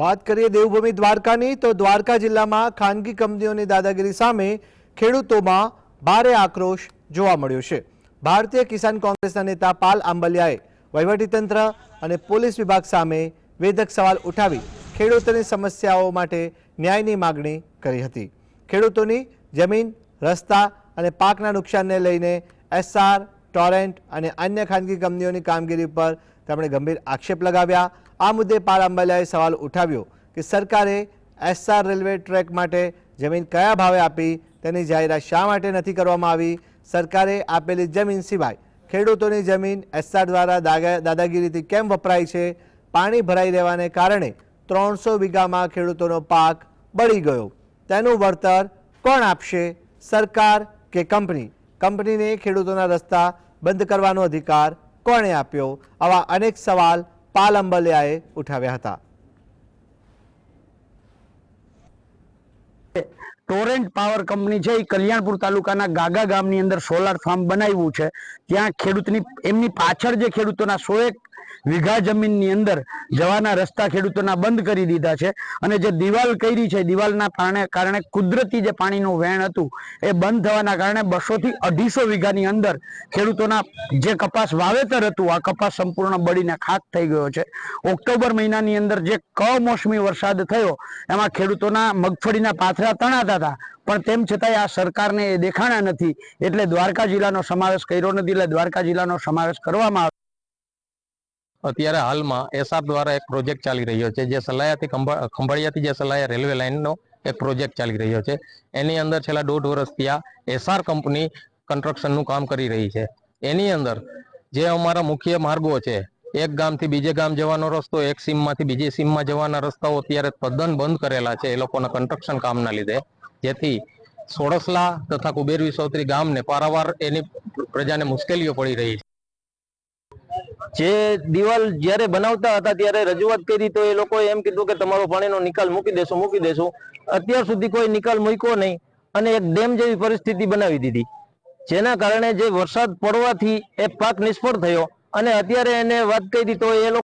વાત કરીએ દેવભૂમિ દ્વારકાની તો દ્વારકા જિલ્લામાં ખાનગી કંપનીઓની દાદાગીરી સામે ખેડૂતોમાં ભારે આક્રોશ જોવા મળ્યો છે। ભારતીય કિસાન કોંગ્રેસના નેતા પાલ આંબલિયાએ વહીવટીતંત્ર અને પોલીસ વિભાગ સામે વેધક સવાલ ઉઠાવી ખેડૂતોની સમસ્યાઓ માટે ન્યાયની માગણી કરી હતી। ખેડૂતોની જમીન, રસ્તા અને પાકના નુકસાનને લઈને એસઆર, ટોરેન્ટ અને અન્ય ખાનગી કંપનીઓની કામગીરી પર તેમણે ગંભીર આક્ષેપ લગાવ્યા। આ મુદ્દે પાલ આંબલિયાએ સવાલ ઉઠાવ્યો કે સરકારે એસઆર રેલવે ટ્રેક માટે જમીન કયા ભાવે આપી તેની જાહેરાત શા માટે નથી કરવામાં આવી। સરકારે આપેલી જમીન સિવાય ખેડૂતોની જમીન એસઆર દ્વારા દાદાગીરીથી કેમ વપરાય છે। પાણી ભરાઈ રહેવાને કારણે 300 વીઘામાં ખેડૂતોનો પાક બળી ગયો, તેનું વળતર કોણ આપશે, સરકાર કે કંપની? કંપનીને ખેડૂતોના રસ્તા બંધ કરવાનો અધિકાર કોણે આપ્યો? આવા અનેક સવાલ પાલ આંબલિયાએ ઉઠાવ્યા હતા। ટોરેન્ટ પાવર કંપની છે, કલ્યાણપુર તાલુકાના ગાગા ગામની અંદર સોલાર ફાર્મ બનાવ્યું છે। ત્યાં ખેડૂતની એમની પાછળ જે ખેડૂતોના 101 વીઘા જમીનની અંદર જવાના રસ્તા ખેડૂતોના બંધ કરી દીધા છે અને જે દિવાલ કરી છે, દિવાલના કારણે કુદરતી જે પાણીનું વહેણ હતું એ બંધ થવાના કારણે 200 થી 250 વીઘાની અંદર ખેડૂતોના જે કપાસ વાવેતર હતું, આ કપાસ સંપૂર્ણ બળીને ખાક થઈ ગયો છે। ઓક્ટોબર મહિનાની અંદર જે કમોસમી વરસાદ થયો એમાં ખેડૂતોના મગફળીના પાથરા તણાતા હતા, પણ તેમ છતાંય આ સરકારને એ દેખાણા નથી, એટલે દ્વારકા જિલ્લાનો સમાવેશ કર્યો નથી। એટલે દ્વારકા જિલ્લાનો સમાવેશ કરવામાં આવ્યો। અત્યારે હાલમાં એસઆર દ્વારા એક પ્રોજેક્ટ ચાલી રહ્યો છે, જે સલાયાથી ખંભાળિયાથી જે સલાયા રેલવે લાઇનનો એક પ્રોજેક્ટ ચાલી રહ્યો છે। એની અંદર છેલ્લા 1.5 વર્ષથી આ એસઆર કંપની કન્સ્ટ્રક્શનનું કામ કરી રહી છે। એની અંદર જે અમારા મુખ્ય માર્ગો છે, એક ગામથી બીજે ગામ જવાનો રસ્તો, એક સીમમાંથી બીજી સીમમાં જવાના રસ્તાઓ અત્યારે તદ્દન બંધ કરેલા છે એ લોકોના કન્સ્ટ્રક્શન કામના લીધે, જેથી સોળસલા તથા કુબેર વિસોત્રી ગામને પારાવાર એની પ્રજાને મુશ્કેલીઓ પડી રહી છે। જે દિવાલ જ્યારે બનાવતા હતા ત્યારે રજૂઆત કરી તો એ લોકોએ એમ કીધું કે તમારો પાણીનો નિકાલ મૂકી દેશું। અત્યાર સુધી કોઈ નિકાલ મૂક્યો નહીં અને એક ડેમ જેવી પરિસ્થિતિ બનાવી દીધી, જેના કારણે જે વરસાદ પડવાથી એ પાક નિષ્ફળ થયો અને અત્યારે એને વાત કરી તો એ લોકો